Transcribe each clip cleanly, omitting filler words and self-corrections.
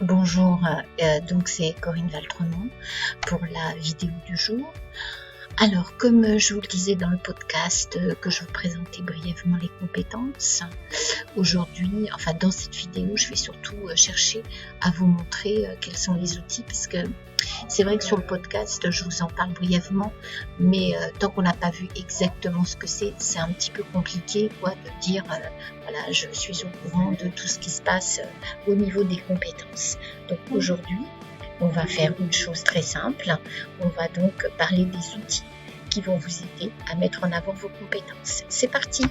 Bonjour, donc c'est Corinne Valtremont pour la vidéo du jour. Alors, comme je vous le disais dans le podcast, que je vous présentais brièvement les compétences, aujourd'hui, enfin dans cette vidéo, je vais surtout chercher à vous montrer quels sont les outils, puisque c'est vrai que sur le podcast, je vous en parle brièvement, mais tant qu'on n'a pas vu exactement ce que c'est un petit peu compliqué de dire, voilà, je suis au courant de tout ce qui se passe au niveau des compétences. Donc aujourd'hui, on va faire une chose très simple, on va donc parler des outils qui vont vous aider à mettre en avant vos compétences. C'est parti!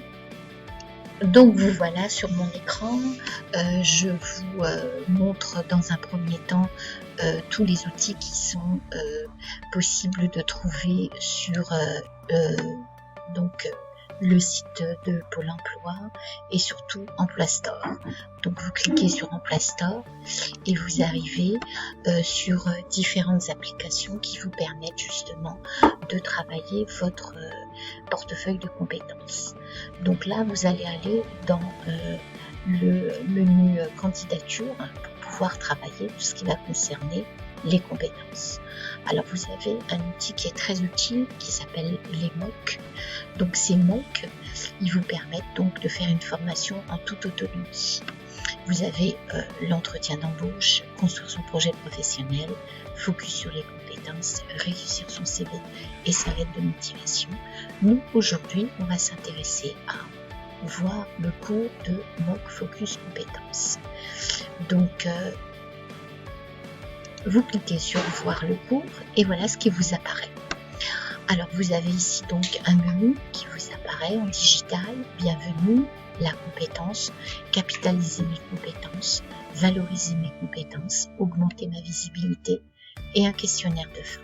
Donc vous voilà sur mon écran, je vous montre dans un premier temps tous les outils qui sont possibles de trouver sur le site de Pôle emploi et surtout Emploi Store. Donc vous cliquez sur Emploi Store et vous arrivez sur différentes applications qui vous permettent justement de travailler votre portefeuille de compétences. Donc là, vous allez aller dans le menu candidature pour pouvoir travailler tout ce qui va concerner les compétences. Alors vous avez un outil qui est très utile qui s'appelle les MOOC. Donc ces MOOC, ils vous permettent donc de faire une formation en toute autonomie. Vous avez l'entretien d'embauche, construire son projet professionnel, focus sur les compétences, réussir son CV et sa lettre de motivation. Nous, aujourd'hui, on va s'intéresser à voir le cours de MOOC Focus Compétences. Donc, vous cliquez sur voir le cours et voilà ce qui vous apparaît. Alors, vous avez ici donc un menu qui vous apparaît en digital. Bienvenue, la compétence, capitaliser mes compétences, valoriser mes compétences, augmenter ma visibilité et un questionnaire de fin.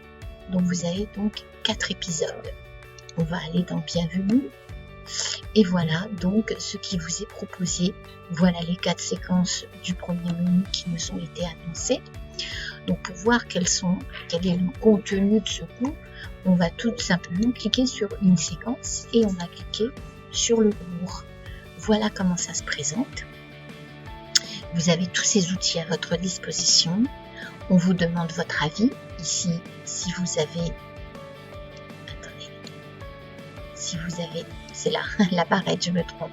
Donc, vous avez donc 4 épisodes. On va aller dans bienvenue. Et voilà donc ce qui vous est proposé. Voilà les 4 séquences du premier menu qui nous ont été annoncées. Donc pour voir quel est le contenu de ce cours, on va tout simplement cliquer sur une séquence et on va cliquer sur le cours. Voilà comment ça se présente. Vous avez tous ces outils à votre disposition. On vous demande votre avis. Ici, si vous avez... c'est là, la barrette, je me trompe.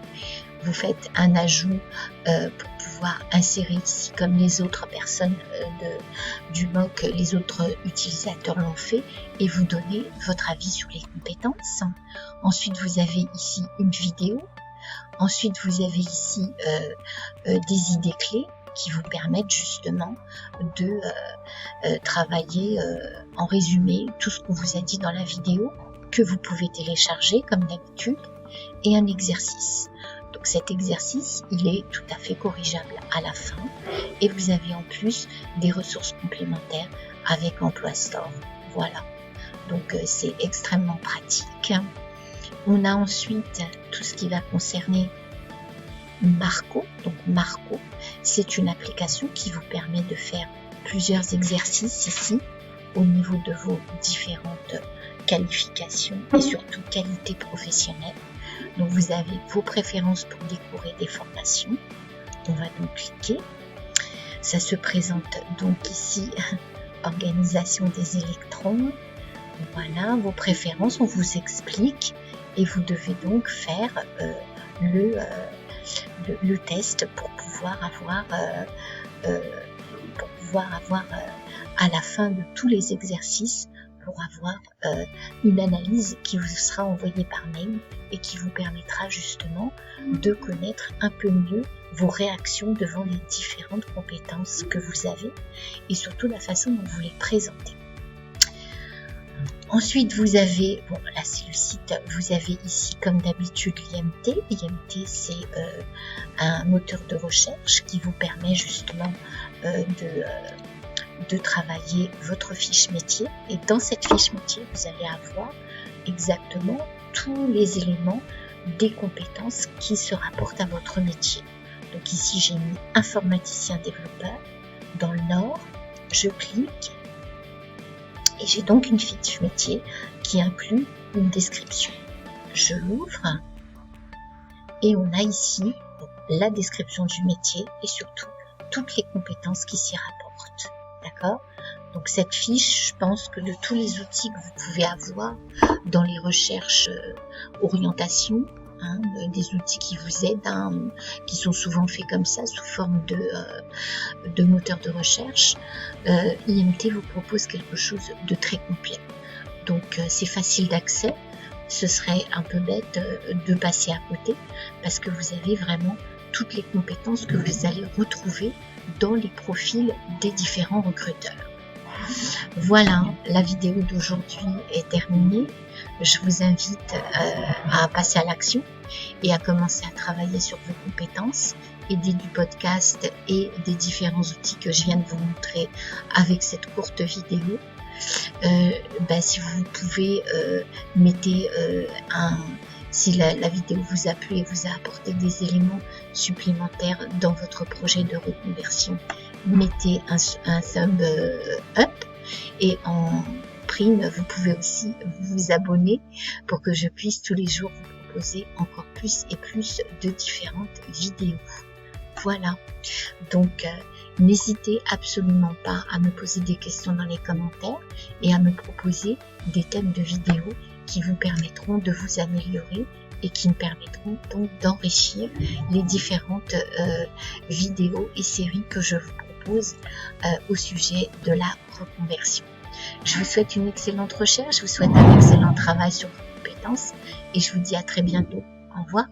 Vous faites un ajout pour pouvoir insérer ici, comme les autres personnes du MOOC, les autres utilisateurs l'ont fait, et vous donnez votre avis sur les compétences. Ensuite, vous avez ici une vidéo. Ensuite, vous avez ici des idées clés qui vous permettent justement de travailler en résumé tout ce qu'on vous a dit dans la vidéo, que vous pouvez télécharger comme d'habitude, et un exercice. Donc cet exercice, il est tout à fait corrigeable à la fin et vous avez en plus des ressources complémentaires avec Emploi Store. Voilà, donc c'est extrêmement pratique. On a ensuite tout ce qui va concerner Marco. Donc Marco, c'est une application qui vous permet de faire plusieurs exercices ici au niveau de vos différentes qualifications et surtout qualités professionnelles. Donc vous avez vos préférences pour des cours et des formations. On va donc cliquer. Ça se présente donc ici, organisation des électrons. Voilà vos préférences, on vous explique et vous devez donc faire le test pour pouvoir avoir à la fin de tous les exercices, pour avoir une analyse qui vous sera envoyée par mail et qui vous permettra justement de connaître un peu mieux vos réactions devant les différentes compétences que vous avez et surtout la façon dont vous les présentez. Ensuite, vous avez, bon là c'est le site, vous avez ici comme d'habitude l'IMT. L'IMT c'est un moteur de recherche qui vous permet justement de travailler votre fiche métier, et dans cette fiche métier vous allez avoir exactement tous les éléments des compétences qui se rapportent à votre métier. Donc ici j'ai mis informaticien développeur. Dans le Nord, je clique et j'ai donc une fiche métier qui inclut une description. Je l'ouvre et on a ici la description du métier et surtout toutes les compétences qui s'y rapportent. courte. D'accord? Donc cette fiche, je pense que de tous les outils que vous pouvez avoir dans les recherches orientation, des outils qui vous aident, qui sont souvent faits comme ça, sous forme de moteur de recherche, IMT vous propose quelque chose de très complet. Donc c'est facile d'accès. Ce serait un peu bête de passer à côté parce que vous avez vraiment toutes les compétences que vous allez retrouver dans les profils des différents recruteurs. Voilà, la vidéo d'aujourd'hui est terminée. Je vous invite à passer à l'action et à commencer à travailler sur vos compétences, aider du podcast et des différents outils que je viens de vous montrer avec cette courte vidéo. Si vous pouvez, mettez si la vidéo vous a plu et vous a apporté des éléments supplémentaires dans votre projet de reconversion, mettez un thumb up et en prime, vous pouvez aussi vous abonner pour que je puisse tous les jours vous proposer encore plus et plus de différentes vidéos. Voilà, donc n'hésitez absolument pas à me poser des questions dans les commentaires et à me proposer des thèmes de vidéos qui vous permettront de vous améliorer et qui me permettront donc d'enrichir les différentes vidéos et séries que je vous propose au sujet de la reconversion. Je vous souhaite une excellente recherche, je vous souhaite un excellent travail sur vos compétences et je vous dis à très bientôt. Au revoir.